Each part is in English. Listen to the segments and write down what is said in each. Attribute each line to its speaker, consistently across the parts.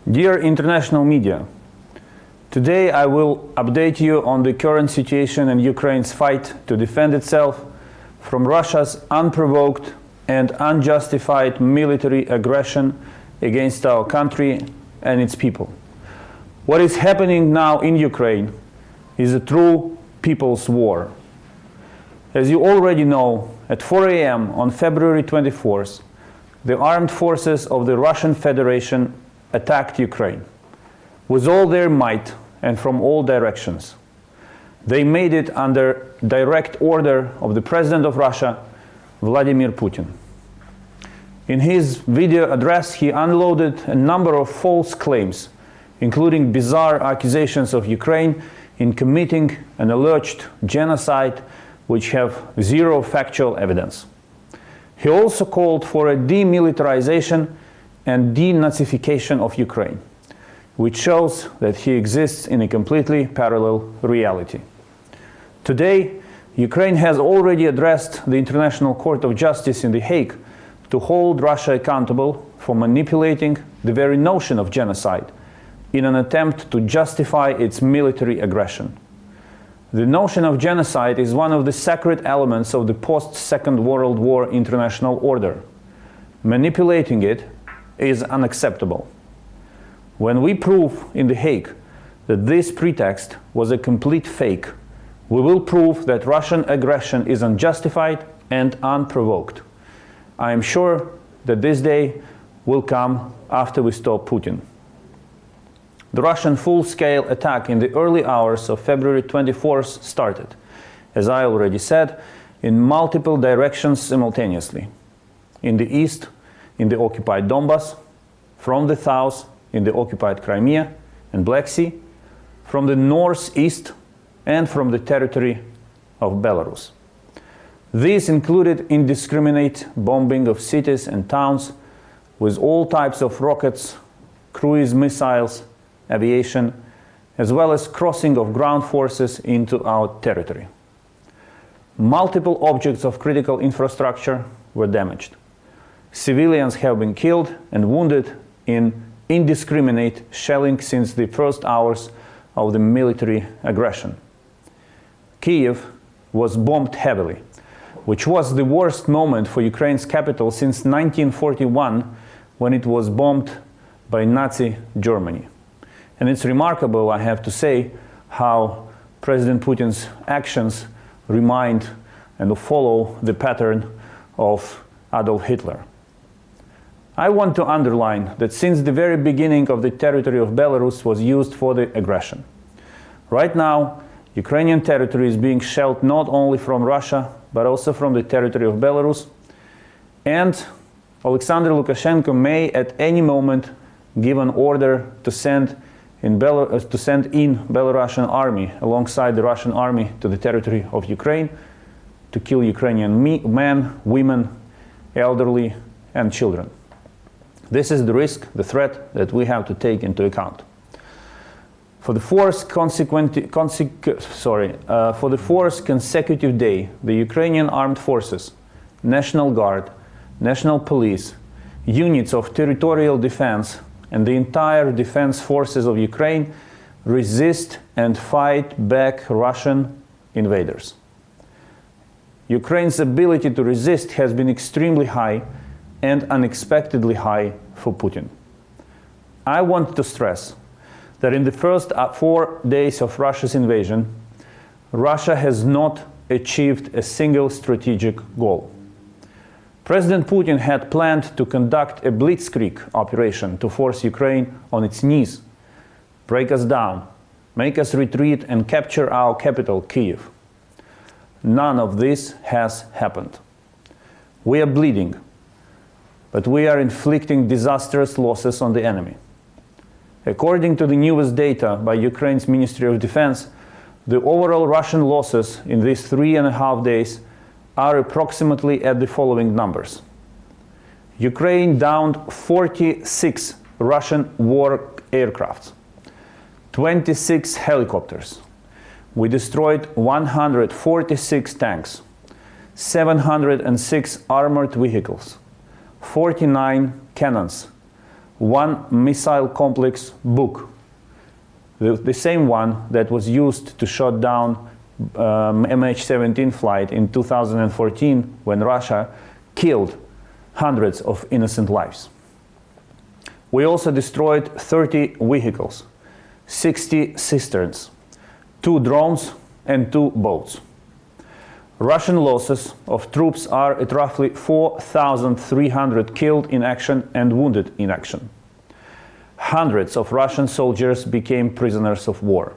Speaker 1: Dear international media, today I will update you on the current situation in Ukraine's fight to defend itself from Russia's unprovoked and unjustified military aggression against our country and its people. What is happening now in Ukraine is a true people's war. As you already know, at 4 a.m. on February 24th, the armed forces of the Russian Federation attacked Ukraine with all their might and from all directions. They made it under direct order of the President of Russia, Vladimir Putin. In his video address, he unloaded a number of false claims, including bizarre accusations of Ukraine in committing an alleged genocide which have zero factual evidence. He also called for a demilitarization and denazification of Ukraine, which shows that he exists in a completely parallel reality. Today, Ukraine has already addressed the International Court of Justice in The Hague to hold Russia accountable for manipulating the very notion of genocide in an attempt to justify its military aggression. The notion of genocide is one of the sacred elements of the post-Second World War international order. Manipulating it is unacceptable. When we prove in The Hague that this pretext was a complete fake, we will prove that Russian aggression is unjustified and unprovoked. I am sure that this day will come after we stop Putin. The Russian full-scale attack in the early hours of February 24th started, as I already said, in multiple directions simultaneously. In the east, in the occupied Donbas, from the south, in the occupied Crimea and Black Sea, from the northeast, and from the territory of Belarus. These included indiscriminate bombing of cities and towns with all types of rockets, cruise missiles, aviation, as well as crossing of ground forces into our territory. Multiple objects of critical infrastructure were damaged. Civilians have been killed and wounded in indiscriminate shelling since the first hours of the military aggression. Kyiv was bombed heavily, which was the worst moment for Ukraine's capital since 1941, when it was bombed by Nazi Germany. And it's remarkable, I have to say, how President Putin's actions remind and follow the pattern of Adolf Hitler. I want to underline that since the very beginning of the territory of Belarus was used for the aggression. Right now, Ukrainian territory is being shelled not only from Russia, but also from the territory of Belarus. And Alexander Lukashenko may at any moment give an order to send in Belarusian army alongside the Russian army to the territory of Ukraine to kill Ukrainian men, women, elderly, and children. This is the risk, the threat that we have to take into account. For the fourth consecutive day, the Ukrainian armed forces, National Guard, National Police, units of territorial defense, and the entire defense forces of Ukraine resist and fight back Russian invaders. Ukraine's ability to resist has been extremely high and unexpectedly high for Putin. I want to stress that in the first 4 days of Russia's invasion, Russia has not achieved a single strategic goal. President Putin had planned to conduct a blitzkrieg operation to force Ukraine on its knees, break us down, make us retreat and capture our capital, Kyiv. None of this has happened. We are bleeding, but we are inflicting disastrous losses on the enemy. According to the newest data by Ukraine's Ministry of Defense, the overall Russian losses in these 3.5 days are approximately at the following numbers. Ukraine downed 46 Russian war aircrafts, 26 helicopters. We destroyed 146 tanks, 706 armored vehicles, 49 cannons, one missile complex Buk, the same one that was used to shut down MH17 flight in 2014 when Russia killed hundreds of innocent lives. We also destroyed 30 vehicles, 60 cisterns, 2 drones and 2 boats. Russian losses of troops are at roughly 4,300 killed in action and wounded in action. Hundreds of Russian soldiers became prisoners of war.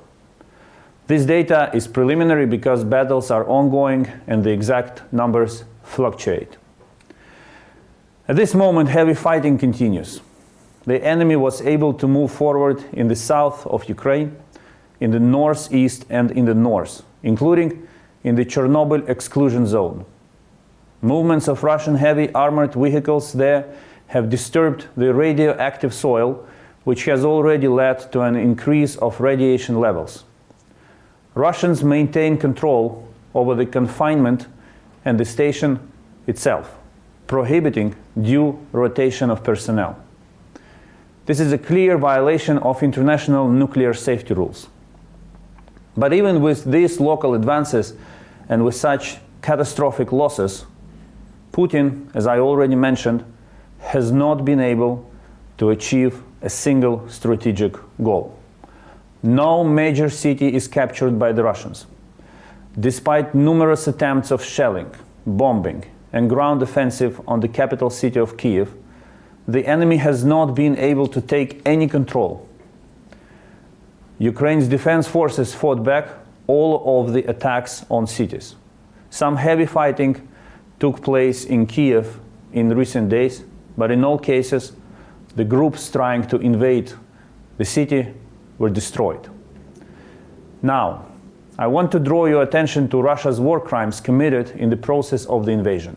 Speaker 1: This data is preliminary because battles are ongoing and the exact numbers fluctuate. At this moment, heavy fighting continues. The enemy was able to move forward in the south of Ukraine, in the northeast and in the north, including in the Chernobyl exclusion zone. Movements of Russian heavy armored vehicles there have disturbed the radioactive soil, which has already led to an increase of radiation levels. Russians maintain control over the confinement and the station itself, prohibiting due rotation of personnel. This is a clear violation of international nuclear safety rules. But even with these local advances and with such catastrophic losses, Putin, as I already mentioned, has not been able to achieve a single strategic goal. No major city is captured by the Russians. Despite numerous attempts of shelling, bombing, and ground offensive on the capital city of Kiev, the enemy has not been able to take any control. Ukraine's defense forces fought back all of the attacks on cities. Some heavy fighting took place in Kiev in recent days, but in all cases, the groups trying to invade the city were destroyed. Now, I want to draw your attention to Russia's war crimes committed in the process of the invasion.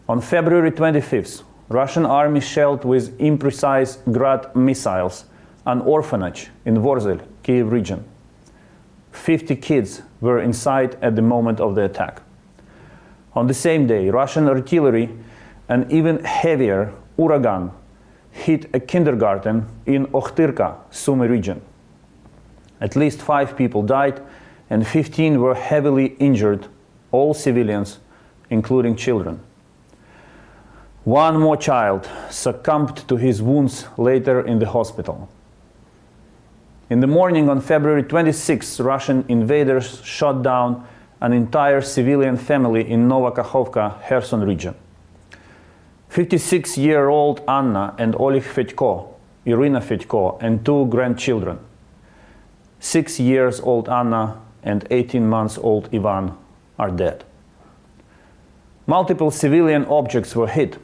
Speaker 1: On February 25th, Russian army shelled with imprecise Grad missiles an orphanage in Vorzel, Kiev region. 50 kids were inside at the moment of the attack. On the same day, Russian artillery, an even heavier Uragan, hit a kindergarten in Ochtyrka, Sumy region. At least 5 people died and 15 were heavily injured, all civilians, including children. One more child succumbed to his wounds later in the hospital. In the morning on February 26, Russian invaders shot down an entire civilian family in Novakakhovka, Kherson region. 56-year-old Anna and Oleg Fedько, Irina Fedько, and 2 grandchildren. 6-year-old Anna and 18-month-old Ivan are dead. Multiple civilian objects were hit,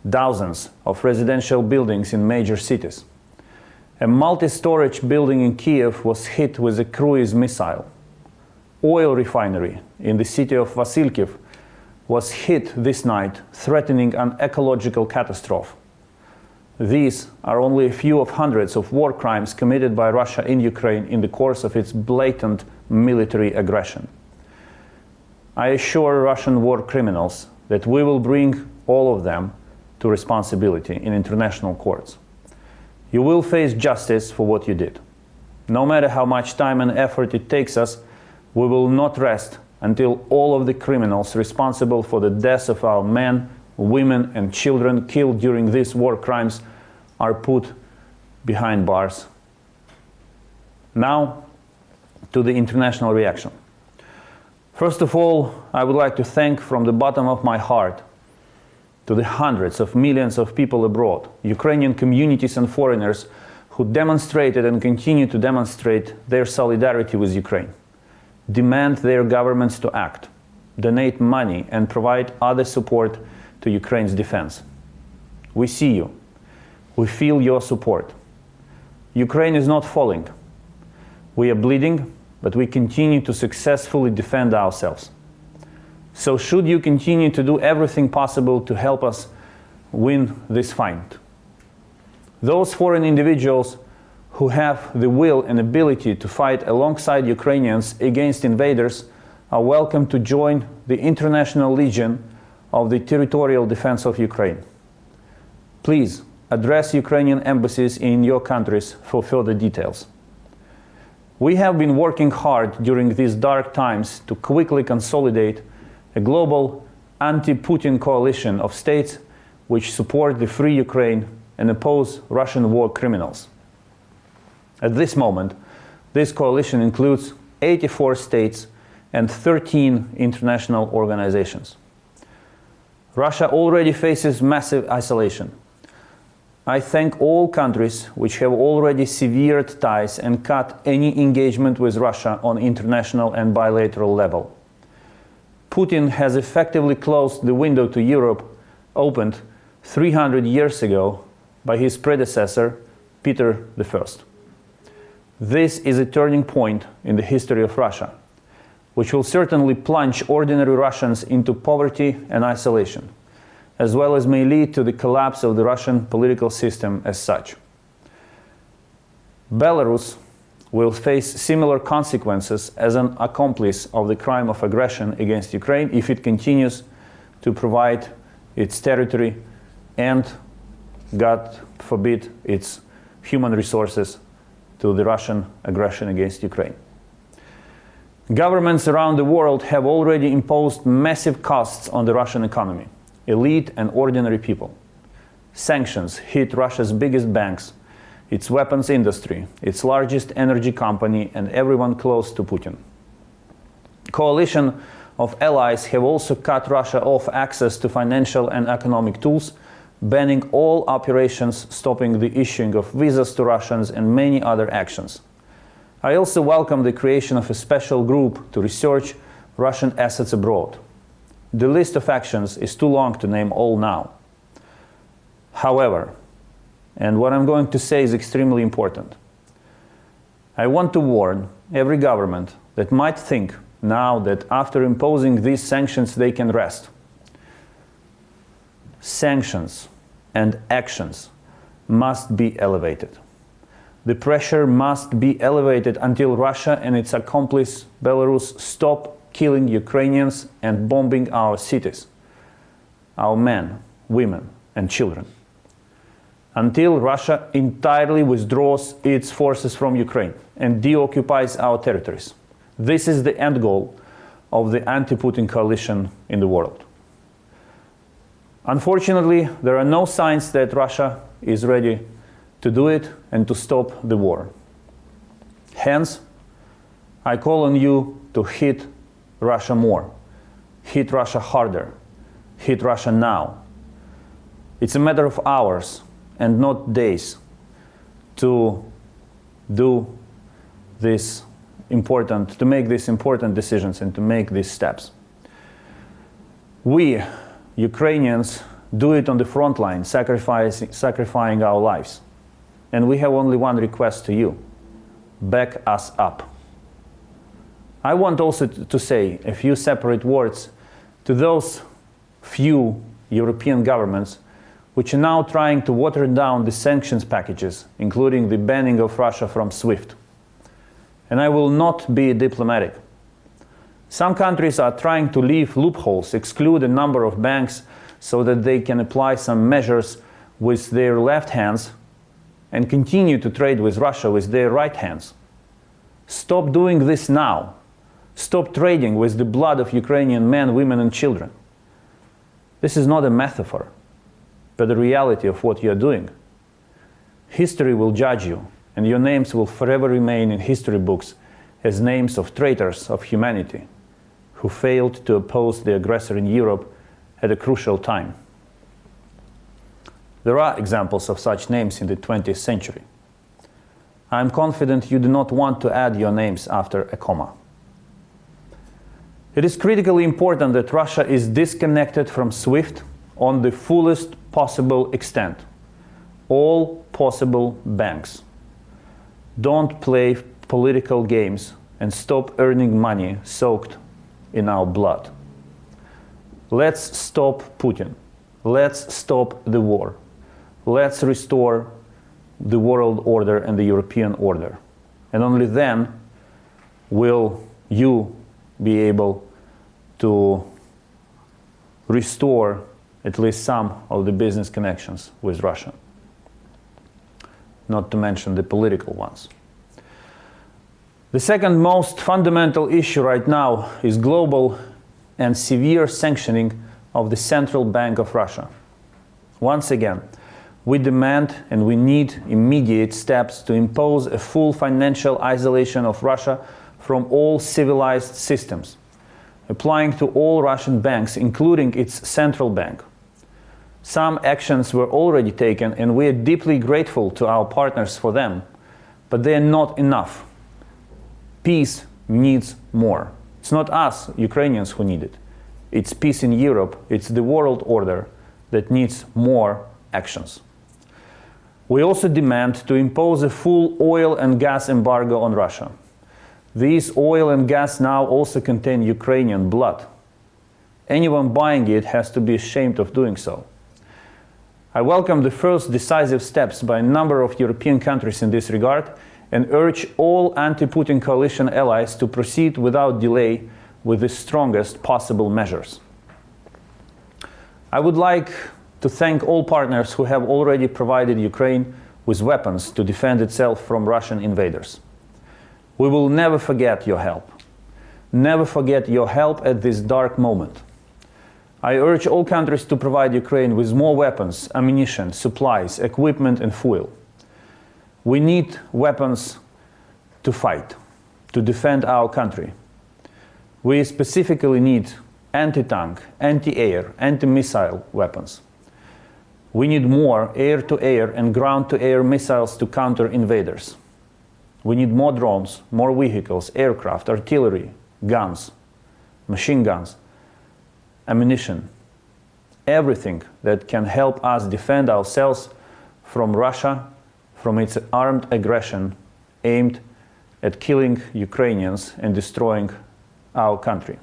Speaker 1: dozens of residential buildings in major cities. A multi-storage building in Kiev was hit with a cruise missile. Oil refinery in the city of Vasilkiv was hit this night, threatening an ecological catastrophe. These are only a few of hundreds of war crimes committed by Russia in Ukraine in the course of its blatant military aggression. I assure Russian war criminals that we will bring all of them to responsibility in international courts. You will face justice for what you did. No matter how much time and effort it takes us, we will not rest until all of the criminals responsible for the deaths of our men, women, and children killed during these war crimes are put behind bars. Now, to the international reaction. First of all, I would like to thank from the bottom of my heart to the hundreds of millions of people abroad, Ukrainian communities and foreigners who demonstrated and continue to demonstrate their solidarity with Ukraine, demand their governments to act, donate money, and provide other support to Ukraine's defense. We see you. We feel your support. Ukraine is not falling. We are bleeding, but we continue to successfully defend ourselves. So should you continue to do everything possible to help us win this fight. Those foreign individuals who have the will and ability to fight alongside Ukrainians against invaders are welcome to join the International Legion of the Territorial Defense of Ukraine. Please address Ukrainian embassies in your countries for further details. We have been working hard during these dark times to quickly consolidate a global anti-Putin coalition of states which support the free Ukraine and oppose Russian war criminals. At this moment, this coalition includes 84 states and 13 international organizations. Russia already faces massive isolation. I thank all countries which have already severed ties and cut any engagement with Russia on international and bilateral level. Putin has effectively closed the window to Europe opened 300 years ago by his predecessor, Peter I. This is a turning point in the history of Russia, which will certainly plunge ordinary Russians into poverty and isolation, as well as may lead to the collapse of the Russian political system as such. Belarus will face similar consequences as an accomplice of the crime of aggression against Ukraine if it continues to provide its territory and, God forbid, its human resources to the Russian aggression against Ukraine. Governments around the world have already imposed massive costs on the Russian economy, elite and ordinary people. Sanctions hit Russia's biggest banks, its weapons industry, its largest energy company, and everyone close to Putin. Coalition of allies have also cut Russia off access to financial and economic tools, banning all operations, stopping the issuing of visas to Russians, and many other actions. I also welcome the creation of a special group to research Russian assets abroad. The list of actions is too long to name all now. However, and what I'm going to say is extremely important, I want to warn every government that might think now that after imposing these sanctions they can rest. Sanctions and actions must be elevated. The pressure must be elevated until Russia and its accomplice Belarus stop killing Ukrainians and bombing our cities, our men, women, and children. Until Russia entirely withdraws its forces from Ukraine and deoccupies our territories. This is the end goal of the anti-Putin coalition in the world. Unfortunately, there are no signs that Russia is ready to do it and to stop the war. Hence, I call on you to hit Russia more, hit Russia harder, hit Russia now. It's a matter of hours and not days to do this important, to make these important decisions and to make these steps. We, Ukrainians, do it on the front line, sacrificing our lives. And we have only one request to you: back us up. I want also to say a few separate words to those few European governments which are now trying to water down the sanctions packages, including the banning of Russia from SWIFT. And I will not be diplomatic. Some countries are trying to leave loopholes, exclude a number of banks so that they can apply some measures with their left hands and continue to trade with Russia with their right hands. Stop doing this now. Stop trading with the blood of Ukrainian men, women, and children. This is not a metaphor, but the reality of what you are doing. History will judge you, and your names will forever remain in history books as names of traitors of humanity who failed to oppose the aggressor in Europe at a crucial time. There are examples of such names in the 20th century. I am confident you do not want to add your names after a comma. It is critically important that Russia is disconnected from SWIFT on the fullest possible extent. All possible banks. Don't play political games and stop earning money soaked in our blood. Let's stop Putin. Let's stop the war. Let's restore the world order and the European order. And only then will you be able to restore at least some of the business connections with Russia. not to mention the political ones. The second most fundamental issue right now is global and severe sanctioning of the Central Bank of Russia. Once again, we demand and we need immediate steps to impose a full financial isolation of Russia from all civilized systems, applying to all Russian banks, including its central bank. Some actions were already taken, and we are deeply grateful to our partners for them, but they are not enough. Peace needs more. It's not us, Ukrainians, who need it. It's peace in Europe, it's the world order that needs more actions. We also demand to impose a full oil and gas embargo on Russia. These oil and gas now also contain Ukrainian blood. Anyone buying it has to be ashamed of doing so. I welcome the first decisive steps by a number of European countries in this regard and urge all anti-Putin coalition allies to proceed without delay with the strongest possible measures. I would like to thank all partners who have already provided Ukraine with weapons to defend itself from Russian invaders. We will never forget your help. Never forget your help at this dark moment. I urge all countries to provide Ukraine with more weapons, ammunition, supplies, equipment and fuel. We need weapons to fight, to defend our country. We specifically need anti-tank, anti-air, anti-missile weapons. We need more air-to-air and ground-to-air missiles to counter invaders. We need more drones, more vehicles, aircraft, artillery, guns, machine guns, ammunition, everything that can help us defend ourselves from Russia, from its armed aggression aimed at killing Ukrainians and destroying our country.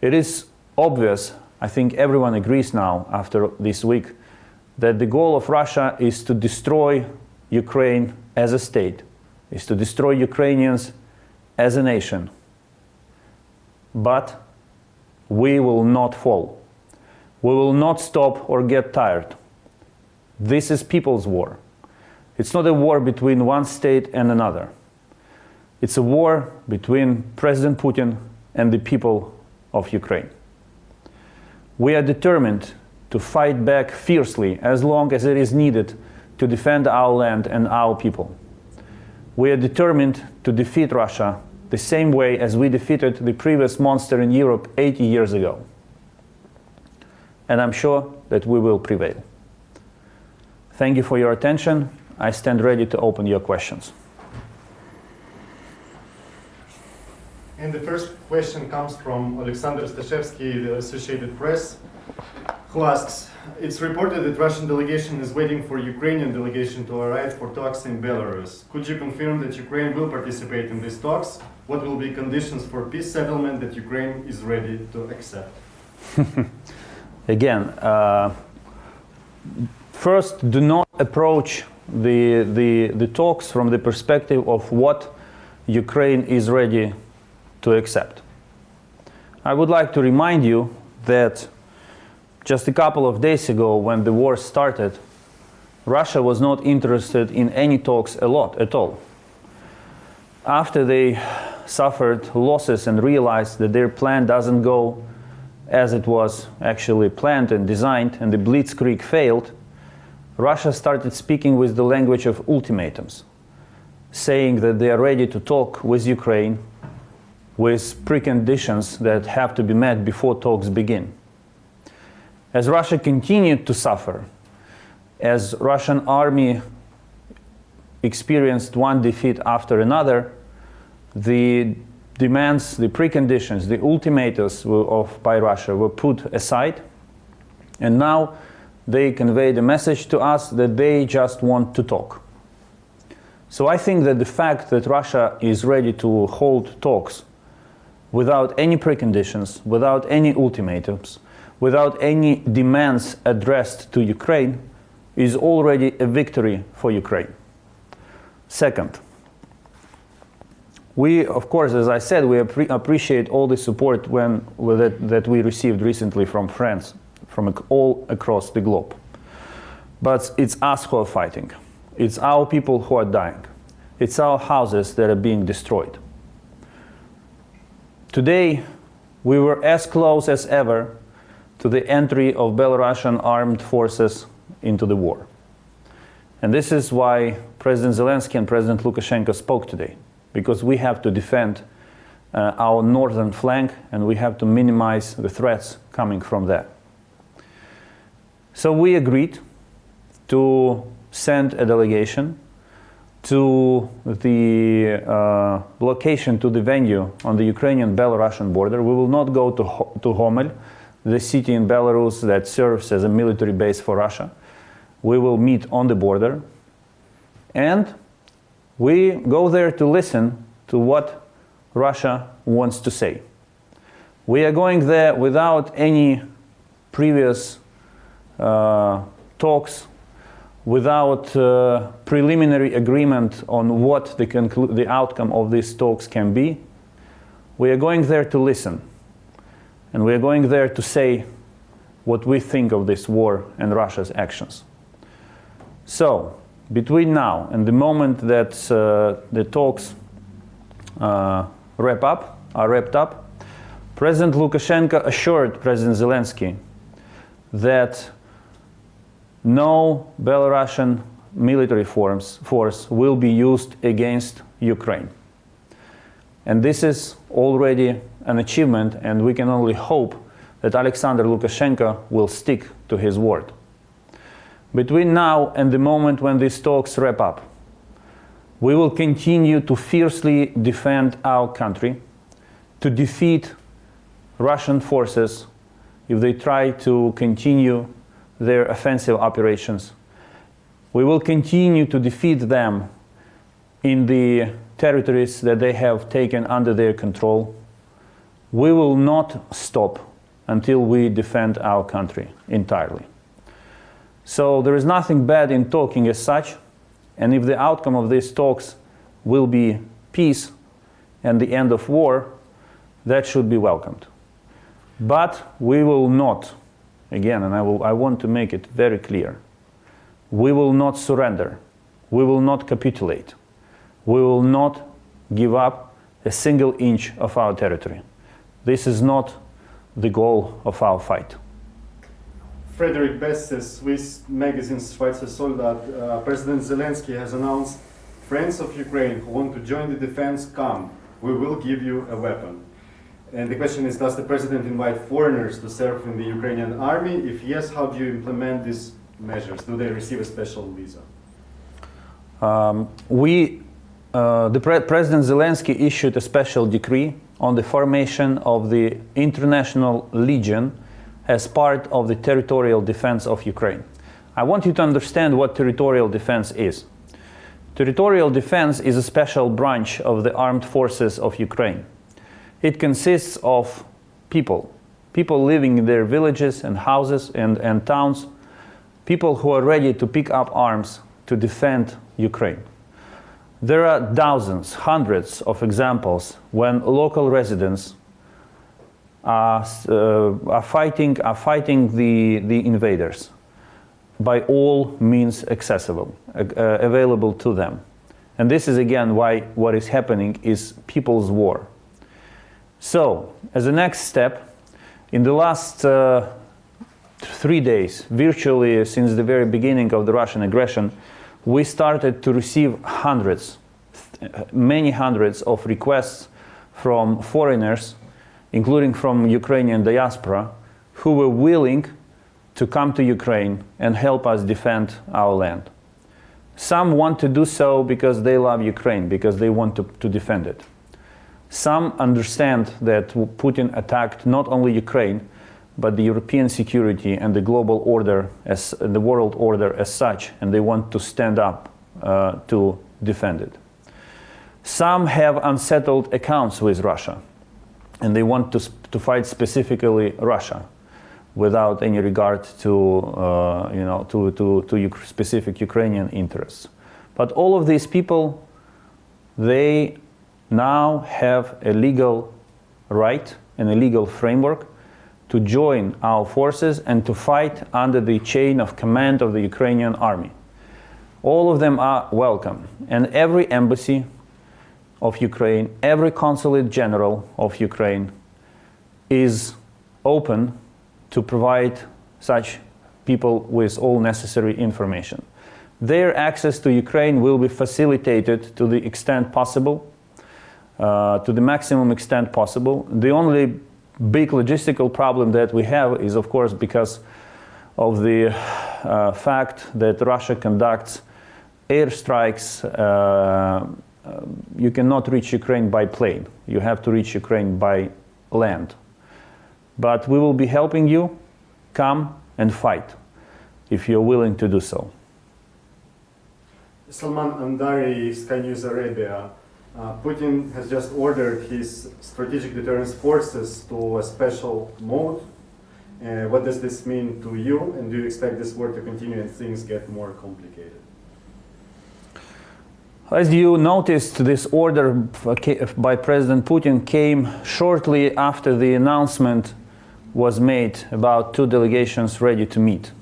Speaker 1: It is obvious, I think everyone agrees now after this week, that the goal of Russia is to destroy Ukraine as a state, is to destroy Ukrainians as a nation. But we will not fall. We will not stop or get tired. This is people's war. It's not a war between one state and another. It's a war between President Putin and the people of Ukraine. We are determined to fight back fiercely as long as it is needed to defend our land and our people. We are determined to defeat Russia the same way as we defeated the previous monster in Europe 80 years ago. And I'm sure that we will prevail. Thank you for your attention. I stand ready to open your questions.
Speaker 2: And the first question comes from Alexander Stashevsky, the Associated Press, who asks, it's reported that Russian delegation is waiting for Ukrainian delegation to arrive for talks in Belarus. Could you confirm that Ukraine will participate in these talks? What will be conditions for peace settlement that Ukraine is ready to accept?
Speaker 1: Again, first, do not approach the talks from the perspective of what Ukraine is ready to accept. I would like to remind you that just a couple of days ago, when the war started, Russia was not interested in any talks at all. After they suffered losses and realized that their plan doesn't go as it was actually planned and designed, and the Blitzkrieg failed, Russia started speaking with the language of ultimatums, saying that they are ready to talk with Ukraine with preconditions that have to be met before talks begin. As Russia continued to suffer, as Russian army experienced one defeat after another, the demands, the preconditions, the ultimatums by Russia were put aside, and now they convey the message to us that they just want to talk. So I think that the fact that Russia is ready to hold talks without any preconditions, without any ultimatums, without any demands addressed to Ukraine, is already a victory for Ukraine. Second, we, of course, as I said, we appreciate all the support that we received recently from friends from all across the globe. But it's us who are fighting. It's our people who are dying. It's our houses that are being destroyed. Today, we were as close as ever to the entry of Belarusian armed forces into the war. And this is why President Zelensky and President Lukashenko spoke today, because we have to defend our northern flank and we have to minimize the threats coming from there. So we agreed to send a delegation to the location, to the venue on the Ukrainian-Belarusian border. We will not go to Homel, the city in Belarus that serves as a military base for Russia. We will meet on the border, and we go there to listen to what Russia wants to say. We are going there without any previous talks, without preliminary agreement on what the outcome of these talks can be. We are going there to listen, and we are going there to say what we think of this war and Russia's actions. So, between now and the moment that the talks are wrapped up, President Lukashenko assured President Zelensky that no Belarusian military force will be used against Ukraine. And this is already an achievement, and we can only hope that Alexander Lukashenko will stick to his word. Between now and the moment when these talks wrap up, we will continue to fiercely defend our country, to defeat Russian forces if they try to continue their offensive operations. We will continue to defeat them in the territories that they have taken under their control. We will not stop until we defend our country entirely. So there is nothing bad in talking as such, and if the outcome of these talks will be peace and the end of war, that should be welcomed. But we will not, again, and I want to make it very clear, we will not surrender, we will not capitulate, we will not give up a single inch of our territory. This is not the goal of our fight.
Speaker 2: Frederick Best says, Swiss magazine Schweizer Soldat, President Zelensky has announced, friends of Ukraine who want to join the defense, come, we will give you a weapon. And the question is, does the president invite foreigners to serve in the Ukrainian army? If yes, how do you implement these measures? Do they receive a special visa?
Speaker 1: President Zelensky issued a special decree on the formation of the International Legion as part of the territorial defense of Ukraine. I want you to understand what territorial defense is. Territorial defense is a special branch of the armed forces of Ukraine. It consists of people living in their villages and houses and towns, people who are ready to pick up arms to defend Ukraine. There are dozens, hundreds of examples when local residents are fighting the invaders by all means available to them. And this is again why what is happening is people's war. So, as a next step, in the last 3 days, virtually since the very beginning of the Russian aggression, we started to receive many hundreds of requests from foreigners, including from Ukrainian diaspora, who were willing to come to Ukraine and help us defend our land. Some want to do so because they love Ukraine, because they want to defend it. Some understand that Putin attacked not only Ukraine, but the European security and the global order, the world order as such, and they want to stand up to defend it. Some have unsettled accounts with Russia, and they want to fight specifically Russia, without any regard to specific Ukrainian interests. But all of these people, they now have a legal right and a legal framework to join our forces and to fight under the chain of command of the Ukrainian army. All of them are welcome. And every embassy of Ukraine, every consulate general of Ukraine is open to provide such people with all necessary information. Their access to Ukraine will be facilitated to the extent possible, to the maximum extent possible. The only big logistical problem that we have is, of course, because of the fact that Russia conducts airstrikes. You cannot reach Ukraine by plane. You have to reach Ukraine by land. But we will be helping you. Come and fight if you're willing to do so.
Speaker 2: Salman Andari, Sky News Arabia. Putin has just ordered his strategic deterrence forces to a special mode. What does this mean to you, and do you expect this war to continue and things get more complicated?
Speaker 1: As you noticed, this order by President Putin came shortly after the announcement was made about two delegations ready to meet.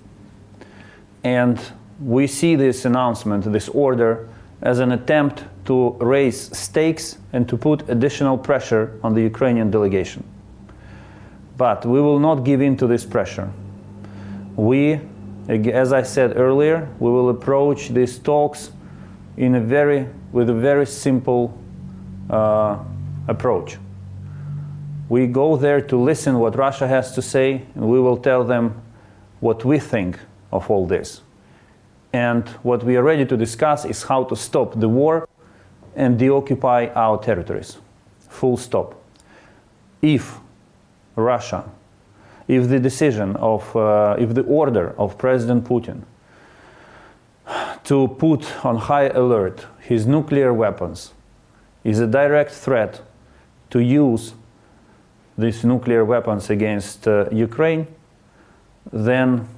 Speaker 1: And we see this announcement, this order, as an attempt to raise stakes and to put additional pressure on the Ukrainian delegation. But we will not give in to this pressure. We, as I said earlier, we will approach these talks with a very simple approach. We go there to listen what Russia has to say, and we will tell them what we think of all this. And what we are ready to discuss is how to stop the war and deoccupy our territories. Full stop. If Russia, if the decision of, if the order of President Putin to put on high alert his nuclear weapons is a direct threat to use these nuclear weapons against Ukraine, then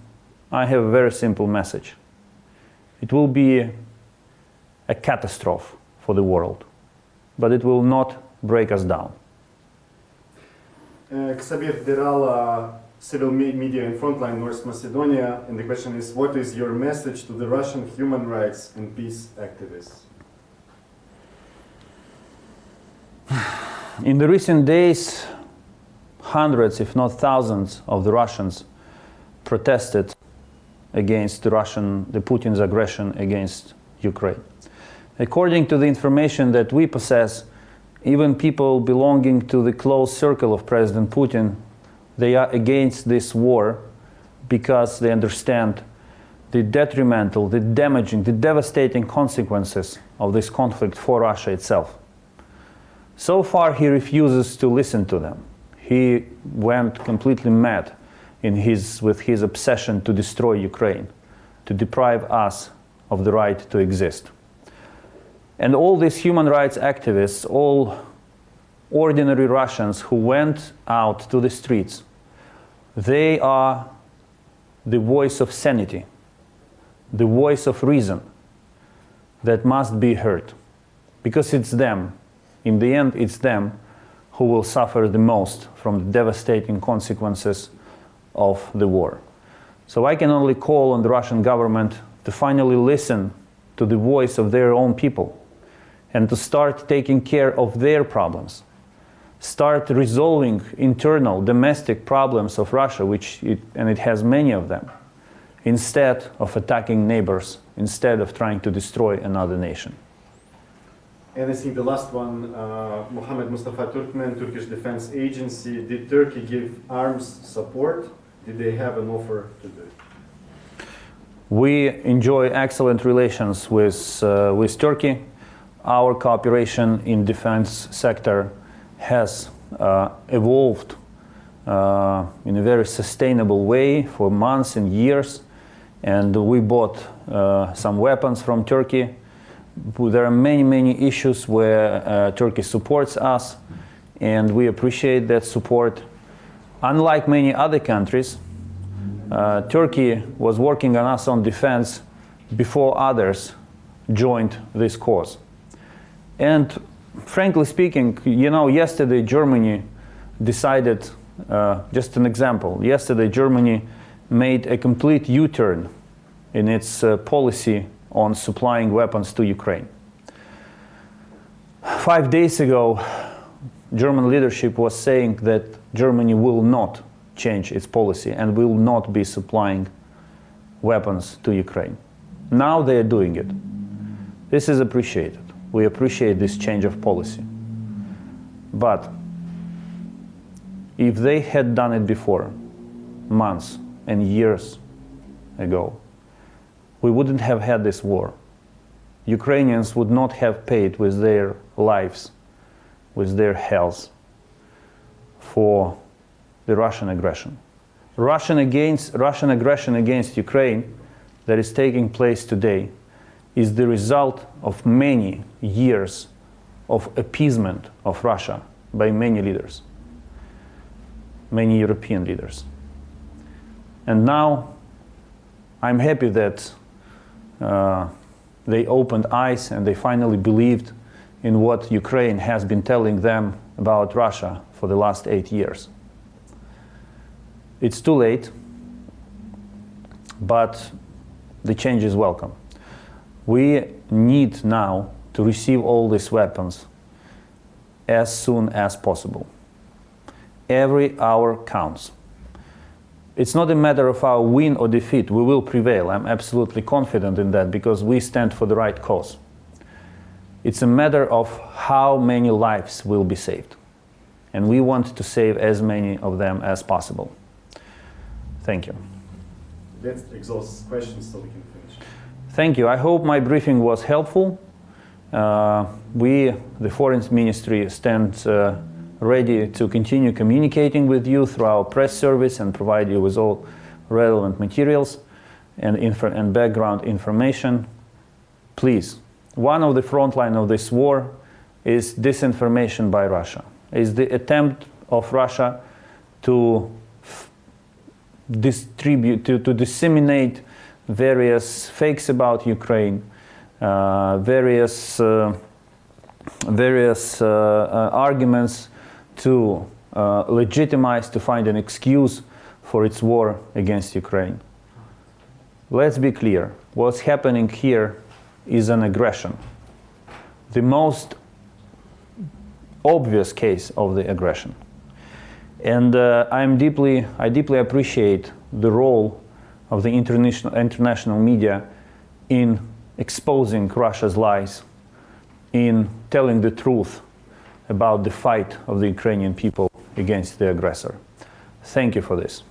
Speaker 1: I have a very simple message. It will be a catastrophe for the world, but it will not break us down.
Speaker 2: Xavier Derala, civil media in Frontline, North Macedonia, and the question is, what is your message to the Russian human rights and peace activists?
Speaker 1: In the recent days, hundreds, if not thousands, of the Russians protested against the Putin's aggression against Ukraine. According to the information that we possess, even people belonging to the close circle of President Putin, they are against this war because they understand the detrimental, the damaging, the devastating consequences of this conflict for Russia itself. So far, he refuses to listen to them. He went completely mad with his obsession to destroy Ukraine, to deprive us of the right to exist. And all these human rights activists, all ordinary Russians who went out to the streets, they are the voice of sanity, the voice of reason that must be heard. Because it's them, in the end, it's them who will suffer the most from the devastating consequences of the war. So I can only call on the Russian government to finally listen to the voice of their own people and to start taking care of their problems. Start resolving internal, domestic problems of Russia, and it has many of them, instead of attacking neighbors, instead of trying to destroy another nation.
Speaker 2: And I think the last one, Mohammed Mustafa Turkmen, Turkish Defense Agency. Did Turkey give arms support? Did they have an offer to do it?
Speaker 1: We enjoy excellent relations with Turkey. Our cooperation in defense sector has evolved in a very sustainable way for months and years. And we bought some weapons from Turkey. There are many issues where Turkey supports us, and we appreciate that support. Unlike many other countries, Turkey was working on us on defense before others joined this cause. And frankly speaking, you know, yesterday Germany decided, just an example, yesterday Germany made a complete U-turn in its policy on supplying weapons to Ukraine. 5 days ago, German leadership was saying that Germany will not change its policy and will not be supplying weapons to Ukraine. Now they are doing it. This is appreciated. We appreciate this change of policy. But if they had done it before, months and years ago, we wouldn't have had this war. Ukrainians would not have paid with their lives, with their health, for the Russian aggression. Russian aggression against Ukraine that is taking place today is the result of many years of appeasement of Russia by many leaders, many European leaders. And now I'm happy that they opened eyes and they finally believed in what Ukraine has been telling them about Russia for the last 8 years. It's too late, but the change is welcome. We need now to receive all these weapons as soon as possible. Every hour counts. It's not a matter of our win or defeat. We will prevail. I'm absolutely confident in that because we stand for the right cause. It's a matter of how many lives will be saved. And we want to save as many of them as possible. Thank you.
Speaker 2: Let's exhaust questions so we can finish.
Speaker 1: Thank you. I hope my briefing was helpful. We, the Foreign Ministry, stand ready to continue communicating with you through our press service and provide you with all relevant materials and background information. Please, one of the front line of this war is disinformation by Russia. Is the attempt of Russia to disseminate various fakes about Ukraine, various arguments to legitimize, to find an excuse for its war against Ukraine. Let's be clear, what's happening here is an aggression. The most obvious case of the aggression. And I deeply appreciate the role of the international media in exposing Russia's lies, in telling the truth about the fight of the Ukrainian people against the aggressor. Thank you for this.